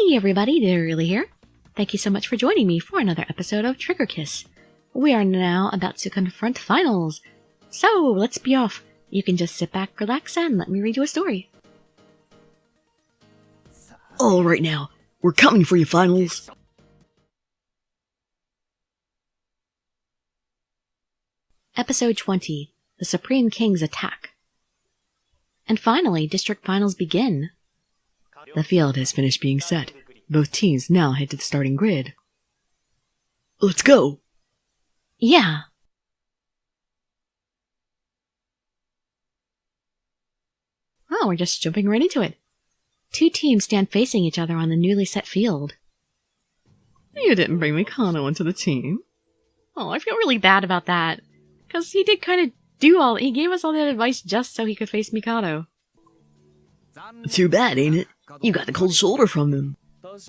Hey everybody, Dirili here. Thank you so much for joining me for another episode of Trigger Kiss. We are now about to confront finals. So, let's be off. You can just sit back, relax, and let me read you a story. All right now, we're coming for you, finals. Episode 20, The Supreme King's Attack. And finally, district finals begin. The field has finished being set. Both teams now head to the starting grid. Let's go! Yeah. Oh, we're just jumping right into it. Two teams stand facing each other on the newly set field. You didn't bring Mikado into the team. Oh, I feel really bad about that. Because he did kind of he gave us all that advice just so he could face Mikado. Too bad, ain't it? You got the cold shoulder from him.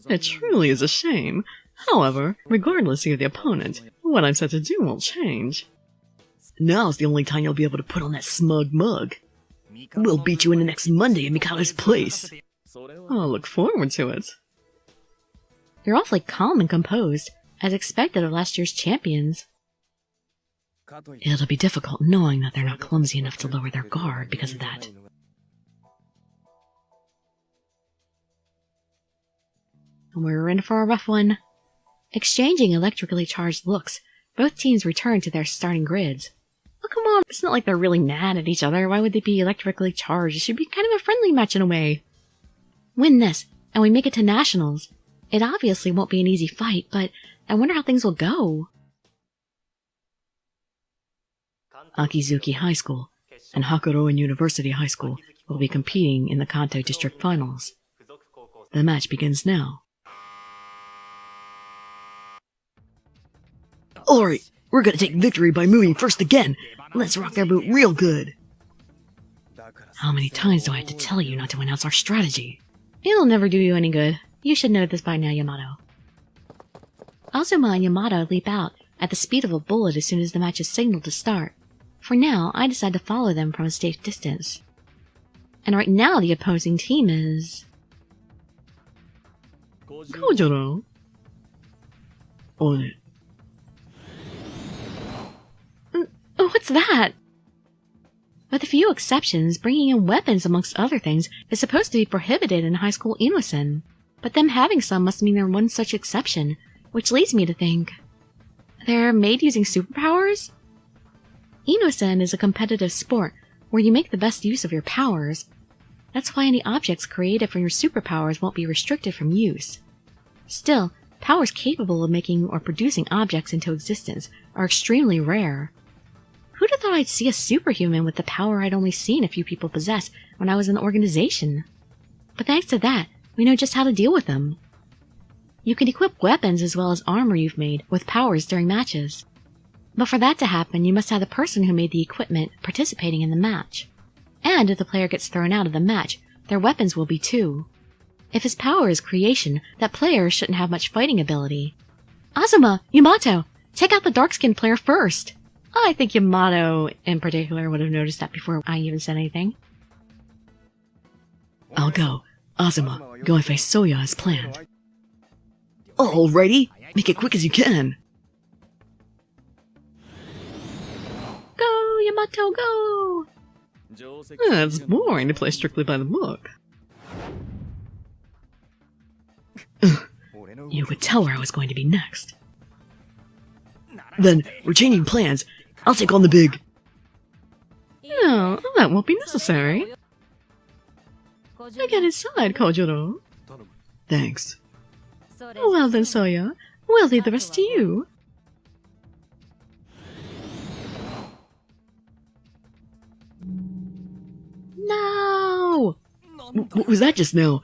It truly is a shame. However, regardless of the opponent, what I'm set to do won't change. Now's the only time you'll be able to put on that smug mug. We'll beat you in the next Monday in Mikado's place. I'll look forward to it. They're awfully calm and composed, as expected of last year's champions. It'll be difficult knowing that they're not clumsy enough to lower their guard because of that. We're in for a rough one. Exchanging electrically charged looks, both teams return to their starting grids. Oh, come on, it's not like they're really mad at each other. Why would they be electrically charged? It should be kind of a friendly match in a way. Win this, and we make it to nationals. It obviously won't be an easy fight, but I wonder how things will go. Akizuki High School and Hakuroin University High School will be competing in the Kanto District Finals. The match begins now. Alright, we're gonna take victory by moving first again. Let's rock their boot real good. How many times do I have to tell you not to announce our strategy? It'll never do you any good. You should know this by now, Yamato. Azuma and Yamato leap out at the speed of a bullet as soon as the match is signaled to start. For now, I decide to follow them from a safe distance. And right now the opposing team is... Kojiro. On it. What's that? With a few exceptions, bringing in weapons amongst other things is supposed to be prohibited in high school Inosen. But them having some must mean they're one such exception, which leads me to think... They're made using superpowers? Inosen is a competitive sport where you make the best use of your powers. That's why any objects created from your superpowers won't be restricted from use. Still, powers capable of making or producing objects into existence are extremely rare. Who'd have thought I'd see a superhuman with the power I'd only seen a few people possess when I was in the organization? But thanks to that, we know just how to deal with them. You can equip weapons as well as armor you've made with powers during matches. But for that to happen, you must have the person who made the equipment participating in the match. And if the player gets thrown out of the match, their weapons will be too. If his power is creation, that player shouldn't have much fighting ability. Azuma! Yamato! Take out the dark-skinned player first! I think Yamato, in particular, would have noticed that before I even said anything. I'll go. Azuma, go and face Soya as planned. Alrighty! Make it quick as you can! Go, Yamato, go! It's boring to play strictly by the book. You could tell where I was going to be next. Then, we're changing plans. I'll take on the big... No, that won't be necessary. Get inside, Kojiro. Thanks. Well then, Soya, we'll leave the rest to you. No! What was that just now?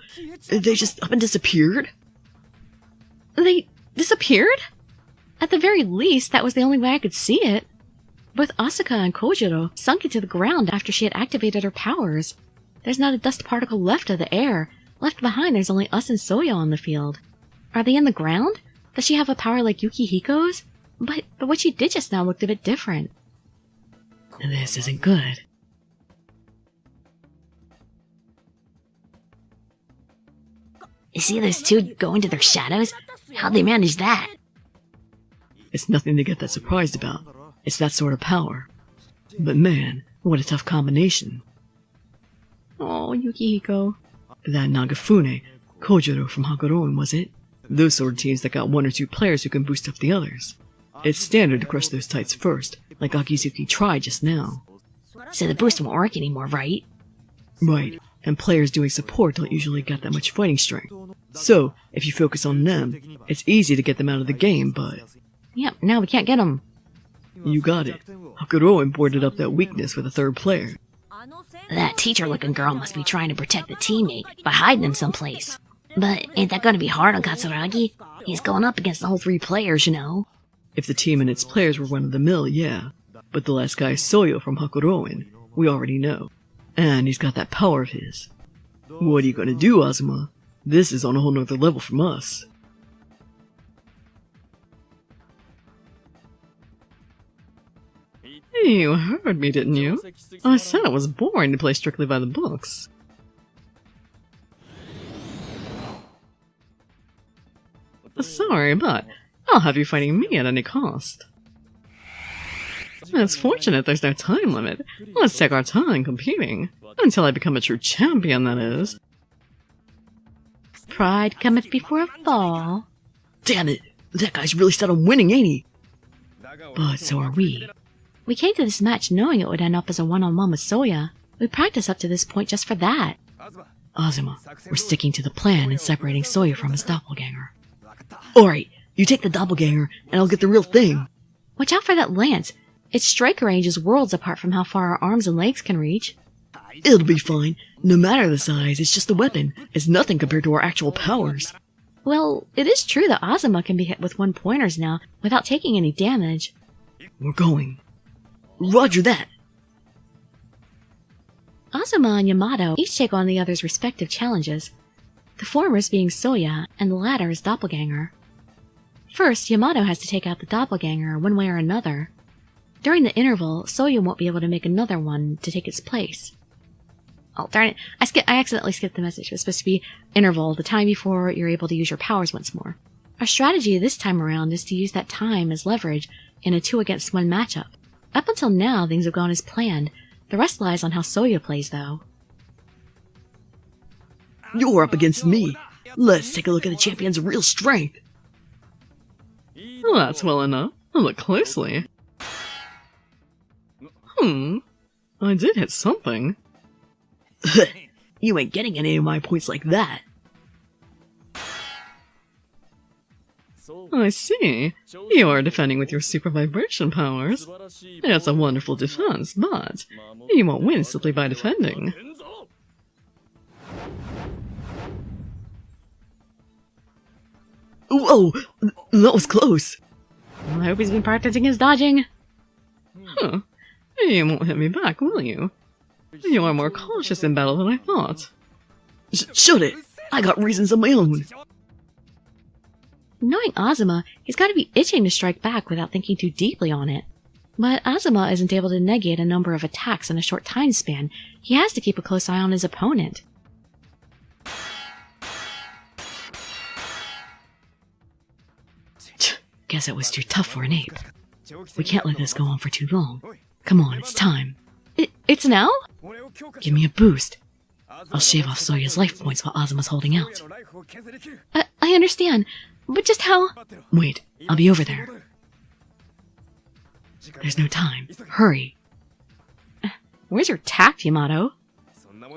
They just up and disappeared? They disappeared? At the very least, that was the only way I could see it. Both Asuka and Kojiro sunk into the ground after she had activated her powers. There's not a dust particle left of the air. Left behind, there's only us and Soya on the field. Are they in the ground? Does she have a power like Yukihiko's? But what she did just now looked a bit different. This isn't good. You see those two go into their shadows? How'd they manage that? It's nothing to get that surprised about. It's that sort of power. But man, what a tough combination. Oh, Yukihiko. That Nagafune, Kojiro from Hakuroin, was it? Those sort of teams that got one or two players who can boost up the others. It's standard to crush those tights first, like Akizuki tried just now. So the boost won't work anymore, right? Right, and players doing support don't usually get that much fighting strength. So, if you focus on them, it's easy to get them out of the game, but... Yep, now we can't get them. You got it. Hakuroin boarded up that weakness with a third player. That teacher-looking girl must be trying to protect the teammate by hiding him someplace. But ain't that gonna be hard on Katsuragi? He's going up against the whole 3 players, you know. If the team and its players were run-of-the-mill, yeah. But the last guy is Soyo from Hakuroin. We already know. And he's got that power of his. What are you gonna do, Azuma? This is on a whole nother level from us. You heard me, didn't you? I said it was boring to play strictly by the books. Sorry, but I'll have you fighting me at any cost. It's fortunate there's no time limit. Let's take our time competing. Until I become a true champion, that is. Pride cometh before a fall. Damn it! That guy's really set on winning, ain't he? But so are we. We came to this match knowing it would end up as a one-on-one with Soya. We practiced up to this point just for that. Azuma, we're sticking to the plan and separating Soya from his doppelganger. Alright, you take the doppelganger, and I'll get the real thing. Watch out for that lance. Its strike range is worlds apart from how far our arms and legs can reach. It'll be fine. No matter the size, it's just a weapon. It's nothing compared to our actual powers. Well, it is true that Azuma can be hit with one-pointers now without taking any damage. We're going. Roger that! Azuma and Yamato each take on the other's respective challenges, the former's being Soya and the latter's doppelganger. First, Yamato has to take out the doppelganger one way or another. During the interval, Soya won't be able to make another one to take its place. Oh, darn it. I accidentally skipped the message. It was supposed to be interval, the time before you're able to use your powers once more. Our strategy this time around is to use that time as leverage in a 2-against-1 matchup. Up until now, things have gone as planned. The rest lies on how Soya plays, though. You're up against me. Let's take a look at the champion's real strength. Well, that's well enough. Look closely. I did hit something. You ain't getting any of my points like that. I see. You are defending with your super vibration powers. It's a wonderful defense, but you won't win simply by defending. Whoa! That was close! I hope he's been practicing his dodging. Huh. You won't hit me back, will you? You are more cautious in battle than I thought. Shut it! I got reasons of my own! Knowing Azuma, he's got to be itching to strike back without thinking too deeply on it. But Azuma isn't able to negate a number of attacks in a short time span. He has to keep a close eye on his opponent. Guess it was too tough for an ape. We can't let this go on for too long. Come on, it's time. It's now? Give me a boost. I'll shave off Soya's life points while Azuma's holding out. I understand, but just how? Wait, I'll be over there. There's no time. Hurry. Where's your tact, Yamato?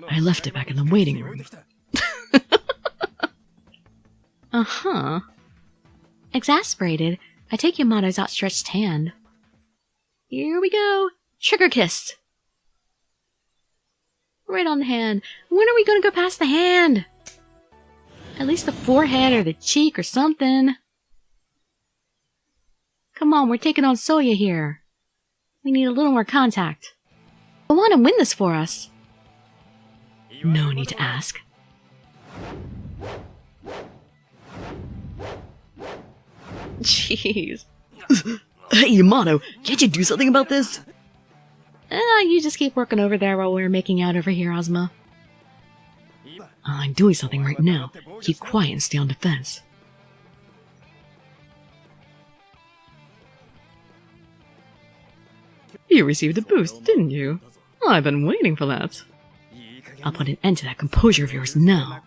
I left it back in the waiting room. Uh-huh. Exasperated, I take Yamato's outstretched hand. Here we go. Trigger kiss. Right on the hand. When are we going to go past the hand? At least the forehead or the cheek or something. Come on, we're taking on Soya here. We need a little more contact. I want to win this for us. No need to ask. Jeez. Hey, Yamato, can't you do something about this? You just keep working over there while we're making out over here, Azuma. I'm doing something right now. Keep quiet and stay on defense. You received a boost, didn't you? I've been waiting for that. I'll put an end to that composure of yours now.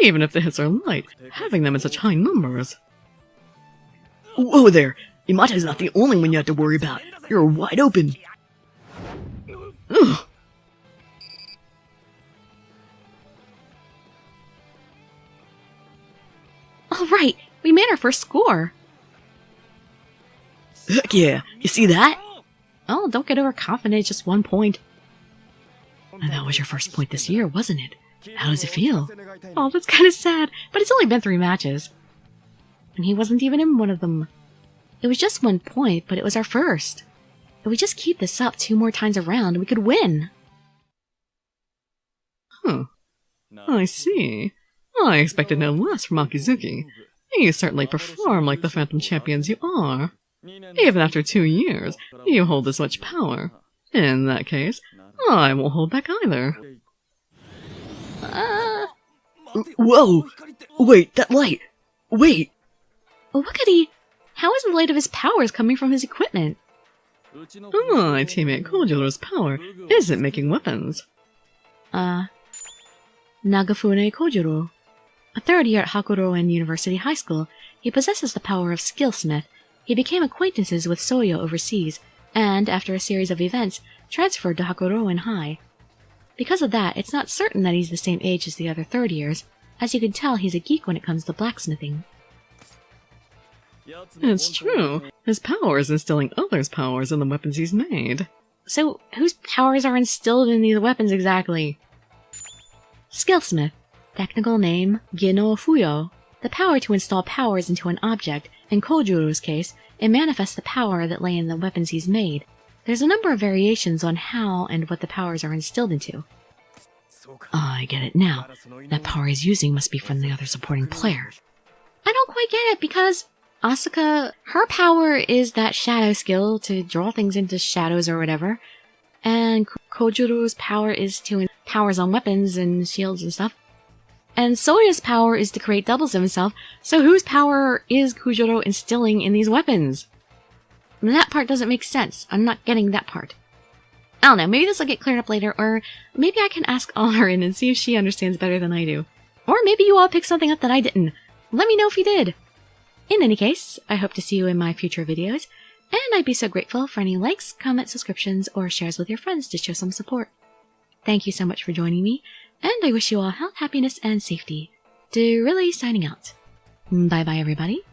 Even if the hits are light, having them in such high numbers. Whoa there! Yamato's not the only one you have to worry about. You're wide open. Ugh. All right, we made our first score. Heck yeah! You see that? Oh, don't get overconfident, just 1 point. And that was your first point this year, wasn't it? How does it feel? Oh, that's kind of sad, but it's only been 3 matches. And he wasn't even in one of them. It was just 1 point, but it was our first. If we just keep this up 2 more times around, we could win. Huh. I see. I expected no less from Akizuki. You certainly perform like the Phantom Champions you are. Even after 2 years, you hold this much power. In that case, I won't hold back either. Whoa! Wait, that light! Wait! Look at he! How is the light of his powers coming from his equipment? My teammate Kojiro's power isn't making weapons. Nagafune Kojiro. A 3rd year at Hakuroen University High School, he possesses the power of Skillsmith. He became acquaintances with Soyo overseas, and, after a series of events, transferred to Hakuroen High. Because of that, it's not certain that he's the same age as the other 3rd years. As you can tell, he's a geek when it comes to blacksmithing. It's true. His power is instilling others' powers in the weapons he's made. So, whose powers are instilled in these weapons exactly? Skillsmith. Technical name, Gino Fuyo. The power to install powers into an object. In Kojiro's case, it manifests the power that lay in the weapons he's made. There's a number of variations on how and what the powers are instilled into. I get it now. That power he's using must be from the other supporting player. I don't quite get it because Asuka, her power is that shadow skill to draw things into shadows or whatever. And Kojiro's power is to powers on weapons and shields and stuff. And Soya's power is to create doubles of himself, so whose power is Kojiro instilling in these weapons? That part doesn't make sense. I'm not getting that part. I don't know, maybe this will get cleared up later, or maybe I can ask Alarin and see if she understands better than I do. Or maybe you all picked something up that I didn't. Let me know if you did. In any case, I hope to see you in my future videos, and I'd be so grateful for any likes, comments, subscriptions, or shares with your friends to show some support. Thank you so much for joining me, and I wish you all health, happiness, and safety. Dirili signing out. Bye bye everybody.